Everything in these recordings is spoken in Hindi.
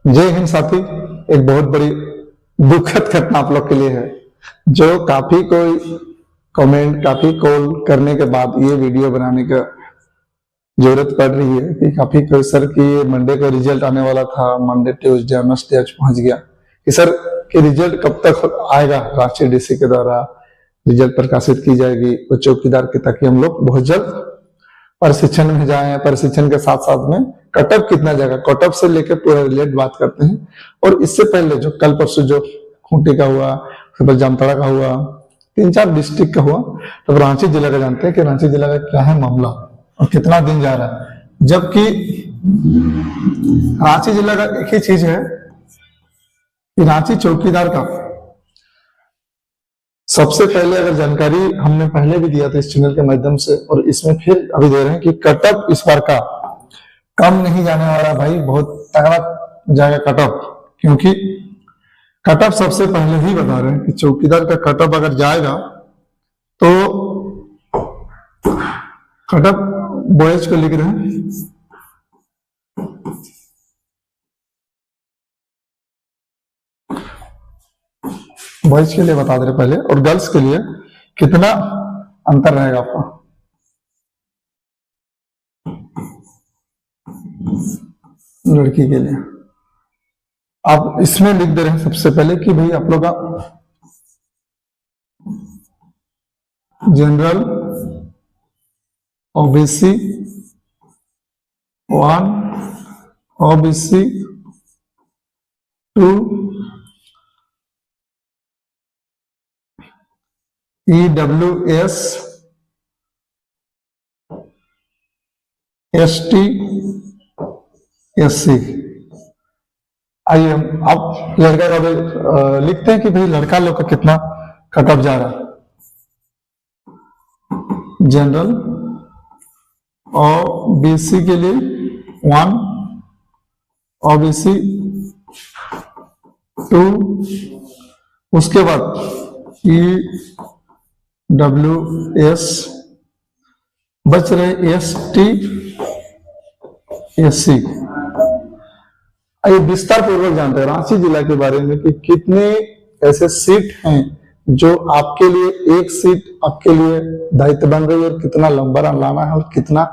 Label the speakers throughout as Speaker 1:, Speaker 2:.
Speaker 1: जय हिंद साथी। एक बहुत बड़ी दुखद घटना आप लोग के लिए है, जो काफी कोई कमेंट, काफी कॉल करने के बाद ये वीडियो बनाने का जरूरत पड़ रही है कि काफी कोई सर की ये मंडे को रिजल्ट आने वाला था, मंडे ट्यूसडे वेडनेसडे आज पहुंच गया कि सर कि रिजल्ट कब तक आएगा। रांची डीसी के द्वारा रिजल्ट प्रकाशित की जाएगी वो चौकीदार की, ताकि हम लोग बहुत जल्द प्रशिक्षण में जाए। प्रशिक्षण के साथ साथ में कटअप कितना जाएगा, कटअप से लेकर पूरा रिलेट बात करते हैं। और इससे पहले जो कल परसों जो खूंटी का हुआ, फिर जामताड़ा का हुआ, 3-4 डिस्ट्रिक्ट का हुआ, तो रांची जिला का जानते हैं कि रांची जिला का क्या है मामला और कितना दिन जा रहा है। जबकि रांची जिला का एक ही चीज है कि रांची चौकीदार का सबसे पहले अगर जानकारी हमने पहले भी दिया था इस चैनल के माध्यम से, और इसमें फिर अभी दे रहे हैं कि कटअप इस बार का कम नहीं जाने वाला भाई, बहुत तगड़ा जाएगा कटअप। क्योंकि कटअप सबसे पहले ही बता रहे हैं कि चौकीदार का कटअप अगर जाएगा तो कटअप बॉयज को लिख रहे हैं बॉयज के लिए बता दे रहे पहले, और गर्ल्स के लिए कितना अंतर रहेगा आपका। लड़की के लिए आप इसमें लिख दे रहे हैं सबसे पहले कि भाई आप लोग का general OBC 1, OBC 2, EWS, ST, SC। आइए हम अब लड़का का भी लिखते हैं कि भाई लड़का लोग का कितना कटअप जा रहा है। जनरल ओबीसी के लिए 1, ओबीसी 2, उसके बाद EWS, बच रहे ST, SC। आइए विस्तार पूर्वक जानते हैं रांची जिला के बारे में कि कितने ऐसे सीट हैं जो आपके लिए, एक सीट आपके लिए दायित्व बन रही है, और कितना लंबा रन लाना है और कितना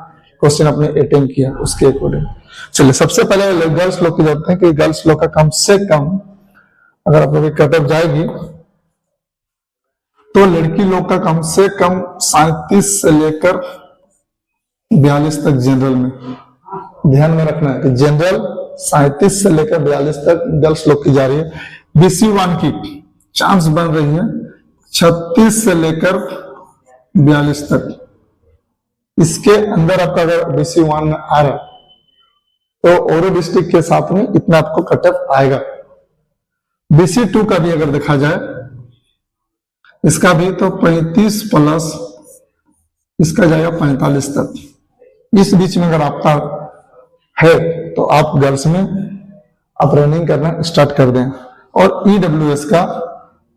Speaker 1: क्वेश्चन आपने अटेम्प्ट किया उसके अकॉर्डिंग। चलिए सबसे पहले गर्ल्स लोग की जानते हैं कि गर्ल्स लोग का कम से कम अगर आप लोग की कटअप जाएगी तो लड़की लोग का कम से कम 37 से लेकर 42 तक जनरल में ध्यान में रखना है कि जनरल 37 से लेकर 42 तक गर्ल्स लोग की जा रही है। BC1 की चांस बन रही है 36 से लेकर 42 तक। इसके अंदर आपका अगर BC1 में आ रहा तो औरो डिस्ट्रिक्ट के साथ में इतना आपको कटअप आएगा। BC2 का भी अगर देखा जाए, इसका भी तो 35 प्लस इसका जाएगा 45 तक। इस बीच में अगर आपका है तो आप गर्ल्स में आप रनिंग करना स्टार्ट कर दें। और EWS का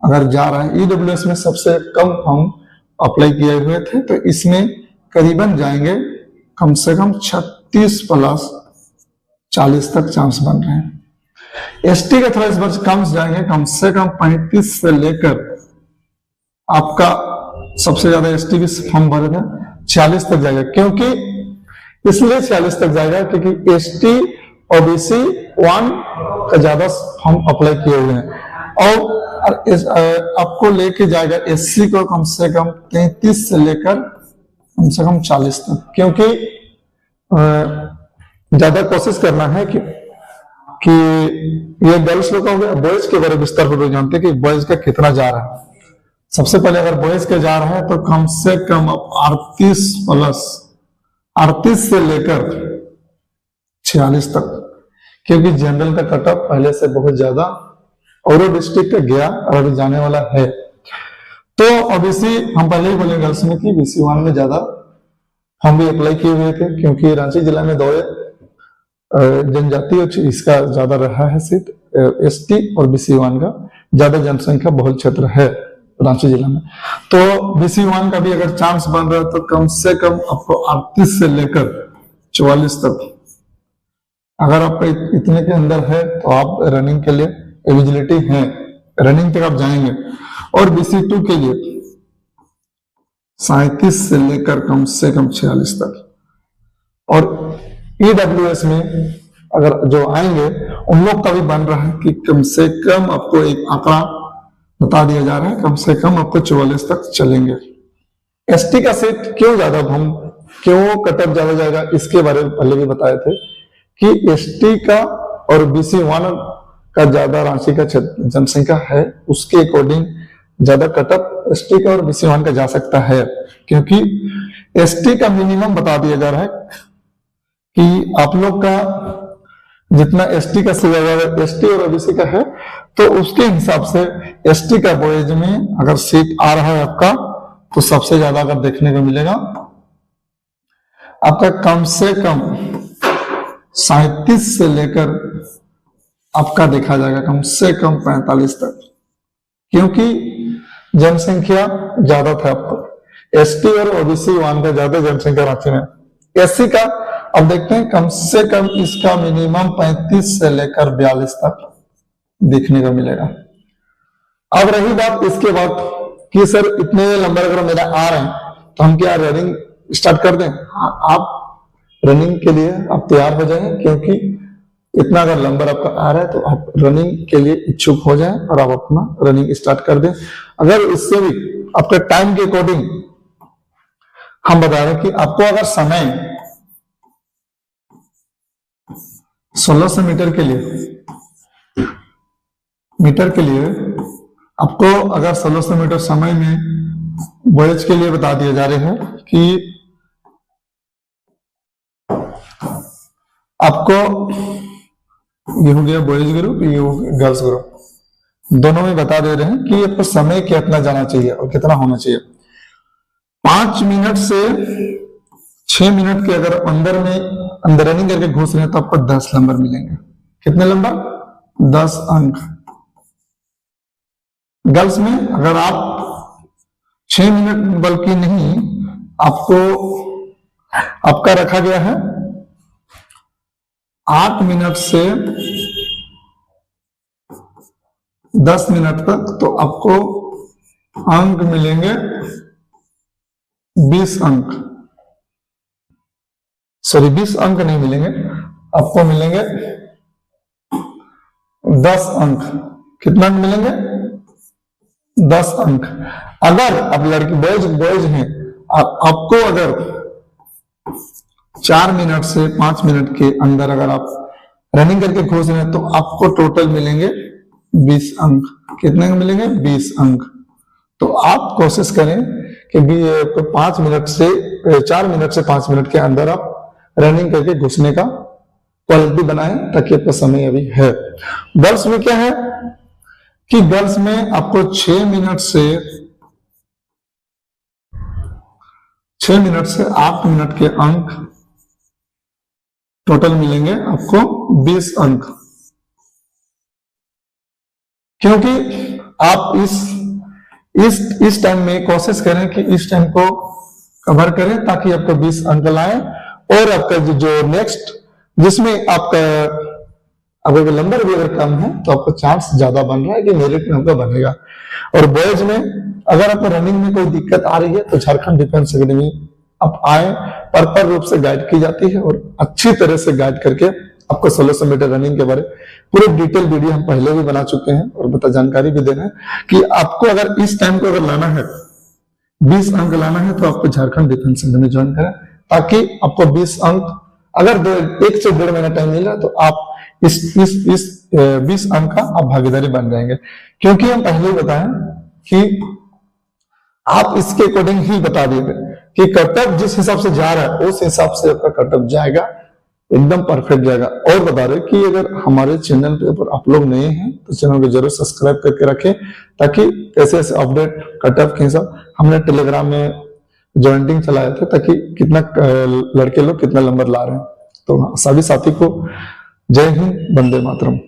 Speaker 1: अगर जा रहा है, EWS में सबसे कम हम अप्लाई किए हुए थे, तो इसमें करीबन जाएंगे कम से कम 36 प्लस 40 तक चांस बन रहे हैं। ST का थोड़ा इस बार कम जाएंगे, कम से कम 35 से लेकर आपका सबसे ज्यादा ST भी फॉर्म भरेगा 40 तक जाएगा। क्योंकि इसलिए 40 तक जाएगा क्योंकि ST OBC 1 का ज्यादा फॉर्म अप्लाई किए हुए हैं, और आपको लेके जाएगा SC को कम से कम 33 से लेकर कम से कम 40 तक। क्योंकि ज्यादा कोशिश करना है कि ये गर्ल्स लोग का हो गया। बॉयज के बारे में विस्तार पूर्वक जानते हैं कि बॉयज का कितना जा रहा है। सबसे पहले अगर बॉयज के जा रहा है तो कम से कम 38 प्लस 38 से लेकर 46 तक। क्योंकि जनरल का कटअप पहले से बहुत ज्यादा और डिस्ट्रिक्ट का गया और अभी जाने वाला है। तो ओबीसी हम पहले ही बोले गर्ल्स में कि BC1 में ज्यादा हम भी अप्लाई किए हुए थे, क्योंकि रांची जिला में दो जनजाति इसका ज्यादा रहा है सीट, ST और BC1 का ज्यादा जनसंख्या बहुल क्षेत्र है रांची जिला में। तो BC1 का भी अगर चांस बन रहा है तो कम से कम आपको 38 से लेकर 44 तक अगर आपका इतने के अंदर है तो आप रनिंग के लिए एलिजिबिलिटी है, रनिंग तक आप जाएंगे। और BC2 के लिए 37 से लेकर कम से कम 46 तक। और EWS में अगर जो आएंगे उन लोग का भी बन रहा है कि कम से कम आपको एक आंकड़ा बता दिया जा रहा है, कम से कम आपको 44 तक चलेंगे। ST का सेट क्यों ज्यादा, हम क्यों कटअप ज्यादा जाएगा, इसके बारे में पहले भी बताए थे कि ST का और BC1 का ज्यादा रांची का जनसंख्या है, उसके अकॉर्डिंग ज्यादा कटअप ST का और BC1 का जा सकता है। क्योंकि ST का मिनिमम बता दिया जा रहा है कि आप लोग का जितना ST का ST और OBC का है, तो उसके हिसाब से ST का बॉयज में अगर सीट आ रहा है आपका, तो सबसे ज्यादा अगर देखने को मिलेगा आपका कम से कम 37 से लेकर आपका देखा जाएगा कम से कम 45 तक, क्योंकि जनसंख्या ज्यादा था आपको। ST और OBC1 का ज्यादा जनसंख्या रांची में। SC का अब देखते हैं, कम से कम इसका मिनिमम 35 से लेकर 42 तक देखने को मिलेगा। अब रही बात इसके बाद कि सर इतने नंबर अगर मेरा आ रहे हैं तो हम क्या रनिंग स्टार्ट कर दें? आप रनिंग के लिए आप तैयार हो जाएं, क्योंकि इतना अगर नंबर आपका आ रहा है तो आप रनिंग के लिए इच्छुक हो जाएं और आप अपना रनिंग स्टार्ट कर दें। अगर इससे भी आपके टाइम के अकॉर्डिंग हम बता रहे हैं कि आपको अगर समय 1600 मीटर के लिए आपको अगर 1600 मीटर समय में बॉयज के लिए बता दिया जा रहे हैं कि आपको ये हो गया बॉयज ग्रुप, ये हो गया गर्ल्स ग्रुप, दोनों में बता दे रहे हैं कि आपको समय कितना जाना चाहिए और कितना होना चाहिए। 5 मिनट से 6 मिनट के अगर अंदर रनिंग करके घुस रहे हैं तो आपको 10 नंबर मिलेंगे। कितने नंबर? 10 अंक। गर्ल्स में अगर आप 6 मिनट बल्कि नहीं, आपका रखा गया है 8 मिनट से 10 मिनट तक, तो आपको अंक मिलेंगे 20 अंक। सॉरी 20 अंक नहीं मिलेंगे, आपको मिलेंगे 10 अंक। कितना अंक मिलेंगे? 10 अंक। अगर आप लड़की बॉयज हैं, आपको अगर 4 मिनट से 5 मिनट के अंदर अगर आप रनिंग करके घुस रहे हैं तो आपको टोटल मिलेंगे 20 अंक। कितने अंक मिलेंगे? 20 अंक। तो आप कोशिश करें कि 4 मिनट से 5 मिनट के अंदर आप रनिंग करके घुसने का क्वालिटी बनाएं, ताकि आपका समय अभी है। गर्ल्स में क्या है कि गर्ल्स में आपको 6 मिनट से 8 मिनट के अंक टोटल मिलेंगे आपको 20 अंक। क्योंकि आप इस टाइम में कोशिश करें कि इस टाइम को कवर करें, ताकि आपको 20 अंक लाएं। और आपका जो नेक्स्ट जिसमें आपका अगर नंबर भी अगर कम है तो आपका चांस ज्यादा बन रहा है कि मेरिट में आपका बनेगा। और बॉयज में अगर आपको रनिंग में कोई दिक्कत आ रही है तो झारखंड डिफेंस एकेडमी आप आए, प्रॉपर रूप से गाइड की जाती है और अच्छी तरह से गाइड करके आपको 1600 मीटर रनिंग के बारे पूरे डिटेल वीडियो हम पहले भी बना चुके हैं और जानकारी भी देना है कि आपको अगर इस टाइम को अगर लाना है 20 अंक लाना है तो आपको झारखंड डिफेंस एकेडमी ज्वाइन करें, ताकि आपको 20 अंक अगर 1 से 1.5 महीना टाइम मिला तो आप इस 20 अंक का आप भागीदारी बन जाएंगे। क्योंकि हम पहले ही बताएं कि आप इसके अकॉर्डिंग ही बता दिए कि कटअप जिस हिसाब से जा रहा है उस हिसाब से आपका कटअप जाएगा, एकदम परफेक्ट जाएगा। और बता रहे कि अगर हमारे चैनल पे ऊपर आप लोग नए हैं तो चैनल को जरूर सब्सक्राइब करके रखें, ताकि ऐसे ऐसे अपडेट कटअप के हिसाब हमने टेलीग्राम में ज्वाइंटिंग चलाए थे, ताकि कितना लड़के लोग कितना नंबर ला रहे हैं। तो सभी साथी को जय हिंद, वंदे मातरम।